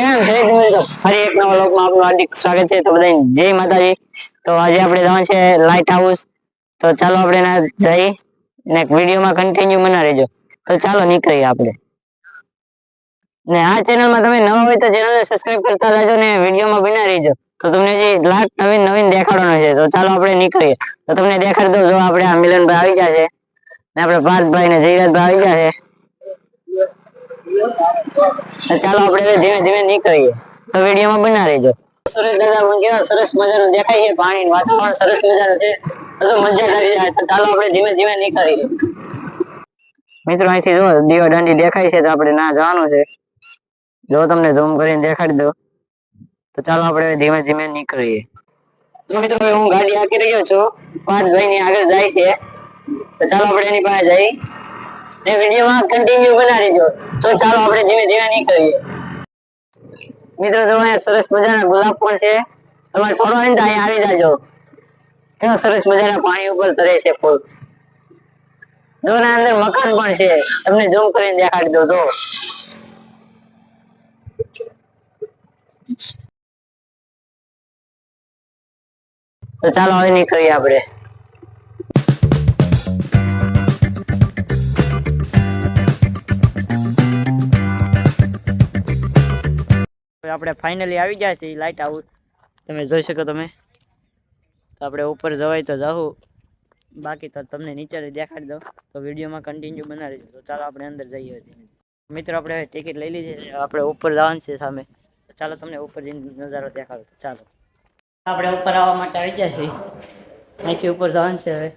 કેમ છે મિત્રો? ફરી એક નવા વ્લોગમાં આપનું હાર્દિક સ્વાગત છે. તો બધાને જય માતાજી. તો આજે આપણે જવાનું છે લાઇટ હાઉસ. તો ચાલો આપણે ના જઈ ને વિડીયોમાં કન્ટિન્યુ બના રહેજો. તો ચાલો નીકળીએ આપણે. ને આ ચેનલમાં તમે નવા હોય તો ચેનલને સબસ્ક્રાઇબ કરતા રહેજો ને વિડીયોમાં બના રહેજો. તો તમને જે લાખ નવીન દેખાડવાનો છે. તો ચાલો આપણે નીકળીએ. તો તમને દેખાડી દઉં, જો આપણે આ મિલનભાઈ આવી ગયા છે ને આપણે પાર્થભાઈ ને જયરાજભાઈ આવી ગયા છે. ચાલો આપણે ધીમે ધીમે નીકળીએ. તો વિડીયોમાં બના રહેજો. સુરેશ દાદા પણ કેવા સરસ મજાનું દેખાય છે. પાણીનું વાતાવરણ સરસ મજાનું છે. તો મજા કરી જાય. તો ચાલો આપણે ધીમે ધીમે નીકળીએ. મિત્રો અહીંથી જો દીવા દાંડી દેખાય છે. તો આપણે ના જવાનું છે. જો તમને ઝૂમ કરીને દેખાડી દો. તો ચાલો આપણે ધીમે ધીમે નીકળીએ. તો મિત્રો હું ગાડી આંકી રહ્યો છું. પાર્થભાઈ ની આગળ જાય છે. તો ચાલો આપણે એની પાસે જઈ ને વિડીયોમાં કન્ટિન્યુ બના રહેજો. તો ચાલો આપણે ધીમે ધીમે નીકળીએ. મિત્રો જો અહીંયા સરસ મજાના ગુલાબ પણ છે. તમારે ફરવા હોય તો અહીંયા આવી જાજો. કેવા સરસ મજાના પાણી ઉપર તરે છે ફૂલ. જો ના અંદર મકાન પણ છે. તમને ઝૂમ કરીને દેખાડી દો. તો ચાલો હવે નીકળીએ આપણે. આપણે ફાઇનલી આવી ગયા છીએ લાઇટ હાઉસ. તમે જોઈ શકો તમે. તો આપણે ઉપર જવાય તો જાઉં, બાકી તો તમને નીચે દેખાડી દો. તો વિડીયોમાં કન્ટિન્યુ બનાવી દેજો. તો ચાલો આપણે અંદર જઈએ. મિત્રો આપણે ટિકિટ લઈ લીધી છે. આપણે ઉપર જવાનું છે સામે. તો ચાલો તમને ઉપર જઈને નજારો દેખાડો. તો ચાલો આપણે ઉપર આવવા માટે આવી ગયા છીએ. અહીંથી ઉપર જવાનું છે હવે.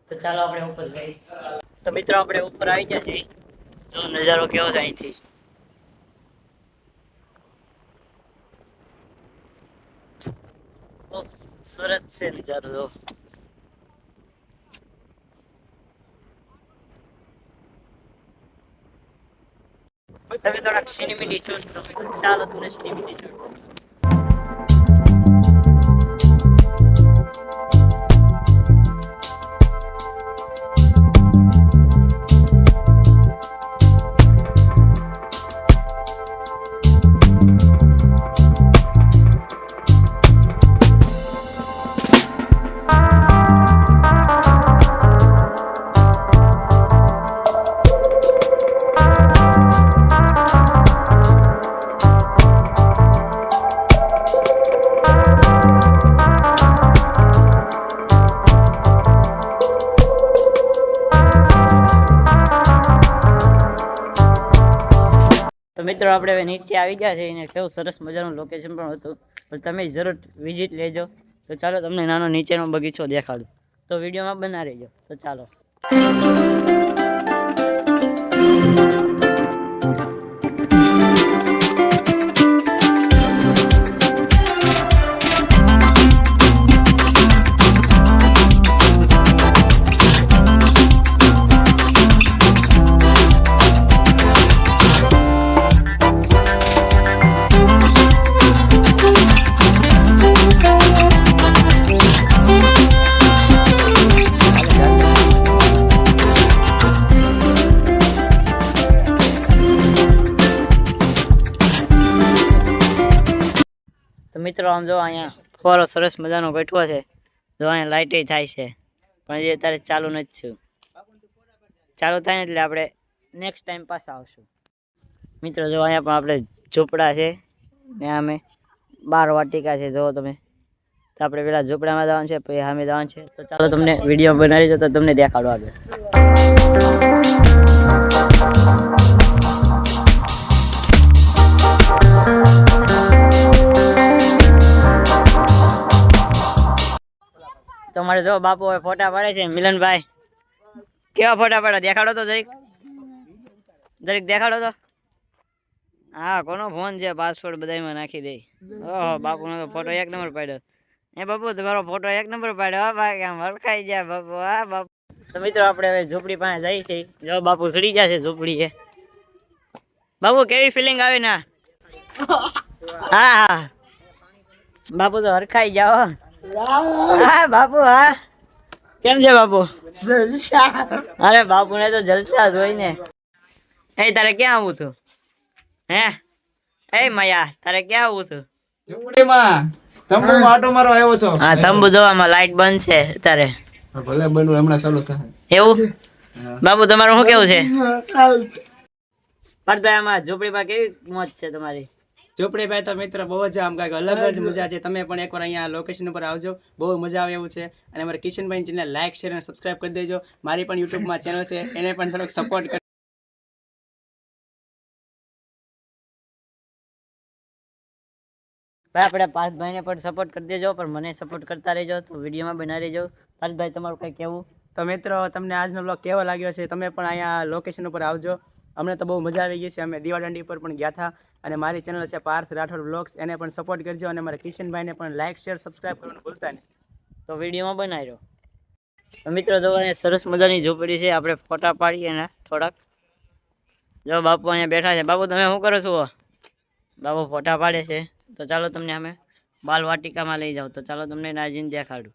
તો ચાલો આપણે ઉપર જઈએ. તો મિત્રો આપણે ઉપર આવી ગયા છીએ. જો નજારો કેવો છે અહીંથી. સરસ છે નજારો. જો તમે થોડાક સિનેમેટિક છો. ચાલો તમને સિનેમેટિક છો. તો મિત્રો આપણે હવે નીચે આવી ગયા છે. એને કેવું સરસ મજાનું લોકેશન પણ હતું. પણ તમે જરૂર વિઝિટ લેજો. તો ચાલો તમને નાનો નીચેનો બગીચો દેખાડું. તો વિડીયોમાં બના રહેજો. તો ચાલો. તો મિત્રો આમ જો અહીંયા ફોરો સરસ મજાનો ગોઠવો છે. જો અહીંયા લાઇટે થાય છે. પણ એ અત્યારે ચાલુ નથી થયું. ચાલુ થાય ને એટલે આપણે નેક્સ્ટ ટાઈમ પાછા આવશું. મિત્રો જો અહીંયા પણ આપણે ઝૂંપડા છે ને અમે 12 વાટિકા છે. જો તમે. તો આપણે પેલા ઝૂંપડામાં જવાનું છે, પછી સામે જવાનું છે. તો ચાલો તમને વિડીયો બનાવી દો. તો તમને દેખાડો આગળ. તમારે જો બાપુ હવે ફોટા પાડે છે. મિલનભાઈ કેવા ફોટા પાડે દેખાડો તો જરીક દેખાડો તો. હા, કોનો ફોન છે? પાસવર્ડ બધામાં નાખી દે. ઓહો, બાપુનો તો ફોટો 1 નંબર પાડ્યો. બાપુ તમારો ફોટો 1 નંબર પાડ્યો. હા ભાઈ, આમ વળખાઈ જાય બાપુ. હા બાપુ. તો મિત્રો આપણે હવે ઝૂંપડી પાસે જઈએ છીએ. જો બાપુ ચડી ગયા છે ઝૂંપડી એ. બાપુ કેવી ફિલિંગ આવે ના? હા બાપુ તો હરખાઈ જાઓ. હા બાપુ. હા કેમ છે બાપુ? અરે બાપુ ને તો જલસા જ હોય ને. એ તારે ક્યાં આવું છું? હે એ માયા તારે ક્યાં આવું છું? ઝૂંપડીમાં તંબુમાં આટો મારવા આવ્યો છો. હા તંબુ જોવામાં લાઈટ બંધ છે તારે. ભલે બનવું હમણાં ચાલુ થાય. એવું બાપુ તમારું શું કેવું છે? પાર્થભાઈ આમાં ઝૂંપડીમાં કેવી મોજ છે તમારી? ઝૂંપડીભાઈ તો મિત્ર બહુ જ આમ કાંઈક અલગ જ મજા છે. તમે પણ એકવાર અહીંયા લોકેશન ઉપર આવજો, બહુ મજા આવે એવું છે. અને અમારા કિશનભાઈ ચેનલ લાઈક શેર અને સબસ્ક્રાઇબ કરી દેજો. મારી પણ યુટ્યુબમાં ચેનલ છે, એને પણ થોડોક સપોર્ટ કરી. ભાઈ આપણે પાર્થભાઈને પણ સપોર્ટ કરી દેજો, પણ મને સપોર્ટ કરતા રહેજો. તો વિડીયોમાં બના રહેજો. પાર્થભાઈ તમારું કંઈ કહેવું? તો મિત્રો તમને આજનો બ્લોગ કેવો લાગ્યો છે? તમે પણ અહીંયા લોકેશન ઉપર આવજો. અમને તો બહુ મજા આવી ગઈ છે. અમે દીવાદાંડી પર પણ ગયા હતા. અને મારી ચેનલ છે પાર્થ રાઠોડ બ્લોગ્સ, એને પણ સપોર્ટ કરજો. અને મારા કિશનભાઈને પણ લાઈક શેર સબસ્ક્રાઇબ કરવાનું ભૂલતા નહીં. તો વિડીયોમાં બનાવી રહ્યો. તો મિત્રો જો અહીંયા સરસ મજાની ઝૂંપડી છે. આપણે ફોટા પાડીએ ને થોડાક. જો બાપુ અહીંયા બેઠા છે. બાપુ તમે શું કરો છો? બાપુ ફોટા પાડે છે. તો ચાલો તમને અમે બાલ વાટિકામાં લઈ જાઓ. તો ચાલો તમને નાજીને દેખાડું.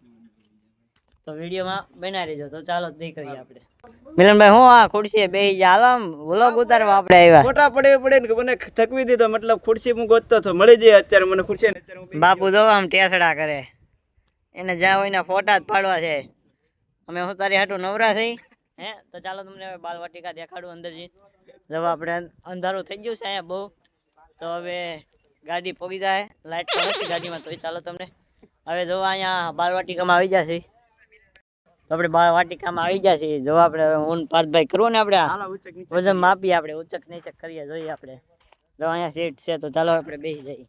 તો વિડીયોમાં બનાવી રહેજો. તો ચાલો નીકળીએ આપણે. મિલનભાઈ હું આ ખુરશી બેહી જા, હાલો વ્લોગ ઉતારવા આપણે આવ્યા. ફોટા પડે ને મને થકવી દીધો, મતલબ ખુરશી હું ગોતતો હતો, મળી જાય અત્યારે મને ખુરશી ને અત્યારે હું બાપુ જો આમ ટેસડા કરે, એને જ્યાં હોય ને ફોટા જ પાડવા છે. અમે હું તારી હાટું નવરા થઈ હે. તો ચાલો તમને હવે બાલ વાટિકા દેખાડું અંદરજી. જો આપણે અંધારું થઈ ગયું છે અહીંયા બહુ. તો હવે ગાડી પોગી જાય, લાઈટ તો નથી ગાડીમાં. તો ચાલો તમને હવે જો અહીંયા બાલ વાટિકામાં આવી જશે. તો આપણે બાળ વાટિકામાં આવી ગયા છીએ. જો આપણે ઊન પાર્થભાઈ કરવું ને આપણે વજન માપીએ, આપણે ઉચક નીચક કરીએ, જોઈએ આપણે. જો અહીંયા સીટ છે. તો ચાલો આપણે બેસી જઈએ.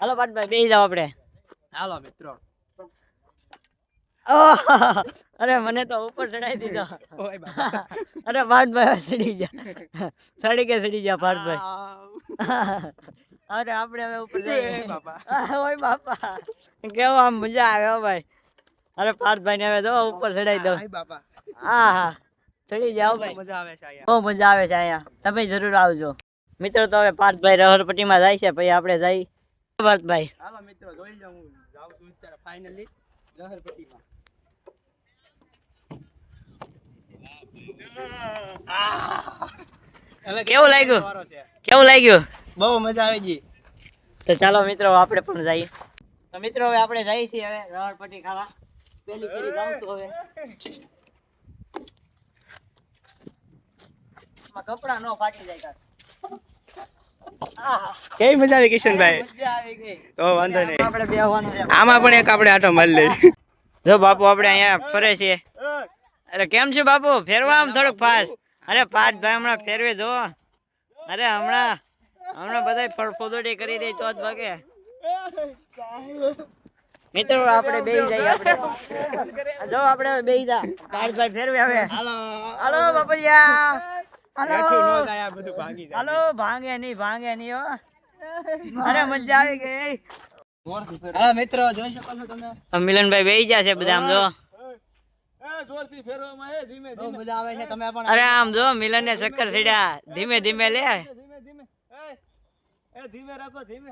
હાલો પાર્થભાઈ બેસી જાઓ આપણે. હાલો મિત્રો. અરે મને તો ઉપર ચડાવી દીધો. અરે પાર્થભાઈ ચડી ગયા, ચડી ગયા પાર્થભાઈ. અરે આપણે હવે ઉપર જઈએ. ઓય બાપા કેવો આમ મજા આવે હો ભાઈ. અરે પાર્થભાઈ ને હવે જો ઉપર ચડાવી દો. હા હા ચડી જાઓ ભાઈ, મજા આવે છે અહીંયા, બહુ મજા આવે છે અહીંયા. તમે જરૂર આવજો મિત્રો. તો હવે પાર્થભાઈ રહરપટ્ટીમાં જાય છે, પછી આપણે જઈ પાર્થભાઈ. હાલો મિત્રો જોઈ જાઉં, હું જાઉં છું અત્યારે ફાઇનલી રહરપટ્ટીમાં. કેવું લાગ્યું? કેવું લાગ્યું? બહુ મજા આવી ગઈ. તો ચાલો મિત્રો આપણે પણ જઈએ. તો મિત્રો હવે આપણે જઈએ છીએ હવે રહરપટ્ટી ખાવા. પેલી ફેરી જાઉં છું હવે. કપડા નો ફાટી જાય કાક. કેવી મજા આવી કિશનભાઈ? મજા આવી ગઈ. તો વાંધો નહીં, આપણે બેહવાનું છે. આમાં પણ એક આપણે આટો મારી લઈએ. જો બાપુ આપણે અહીંયા ફરે છે. અરે કેમ છે બાપુ? ફેરવા આમ થોડુંક ફાસ્ટ. અરે પાર્થભાઈ હમણાં ફેરવે જો. અરે હમણાં બધા ફોદોડી કરી દે તો જ ભાગે. મિત્રો આપણે બેહી જઈએ. આપણે જો આપણે બેહી જા. પાર્થભાઈ ફેરવે હવે. હાલો બાપલિયા. હાલો ભાંગે નહીં હો. અરે મજા આવી ગઈ. હા મિત્રો જોઈ શકો છો તમે, મિલનભાઈ બેહી ગયા છે બધા. આમ જો જોરથી ફેરવામાં હે, ધીમે ધીમે મજા આવે છે. તમે પણ અરે આમ જો મિલન ને ચક્કર ચડ્યા. ધીમે ધીમે લે. ધીમે રાખો, ધીમે.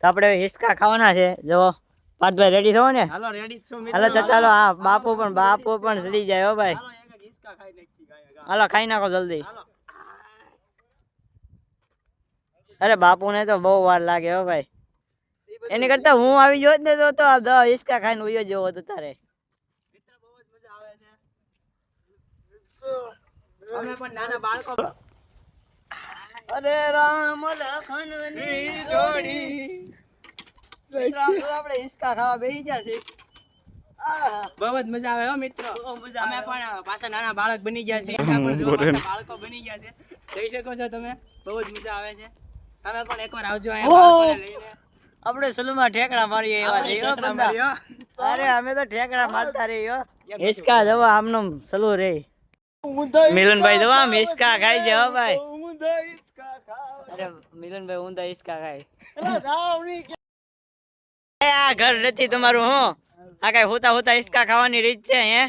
તો આપણે હિસકા ખાવાના છે. જો પાર્થભાઈ રેડી થો ને? હાલો રેડી છો મિત્રો. હાલો તો ચાલો. હા બાપુ પણ ચડી જાય હો ભાઈ. હાલો એક હિસકા ખાઈ નાખી ગાયા. હાલો ખાઈ નાખો જલ્દી. હાલો અરે બાપુ ને તો બહુ વાર લાગે હો ભાઈ. એની કરતા હું આવી જોત ને તો 10 હિસકા ખાઈને ઉયો જેવો હતો તારે. મિત્ર બહુ જ મજા આવે છે. અમે પણ નાના બાળકો. અરે રામ લખનની જોડી. આપણે હિસકા ખાવા બેસી ગયા છે. બહુ જ મજા આવે હો મિત્રો. બહુ મજા અમે આવે. પણ પાછા નાના બાળક બની ગયા છે. પણ જો પાછા બાળકો બની ગયા છે. જોઈ શકો છો તમે, બહુ જ મજા આવે છે. તમે પણ એકવાર આવજો અહીંયા બાળકોને લઈને. આપણે સલુમાં ઠેકડા મારીએ એવા છે હો ઠેકડા બંદા. માર્યો. અરે અમે તો ઠેકડા મારતા રહીયો. હિસકા જવા આમનું સલુ રે. મિલનભાઈ જવા આમ હિસકા ખાઈ જાય હો ભાઈ. અરે મિલનભાઈ ઊંધા હિસકા ખાય. આ ઘર નથી તમારું? હું આ કઈ હોતા હિસકા ખાવાની રીત છે હે?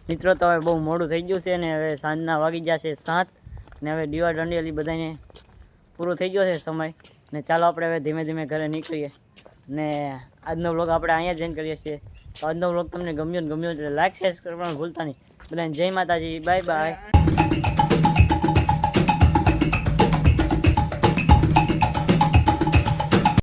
મિત્રો તો હવે બહુ મોડું થઈ ગયું છે ને હવે સાંજના વાગી ગયા છે 7 ને હવે દીવા દંડેલી બધાને પૂરો થઈ ગયો છે સમય ને ચાલો આપણે હવે ધીમે ધીમે ઘરે નીકળીએ ને આજનો વ્લોગ આપણે અહીંયા જ એન્ડ કરીએ છીએ. તો આજનો વ્લોગ તમને ગમ્યો એટલે લાઈક શેર કરવાનું ભૂલતા નહીં. બધાને જય માતાજી, બાય બાય.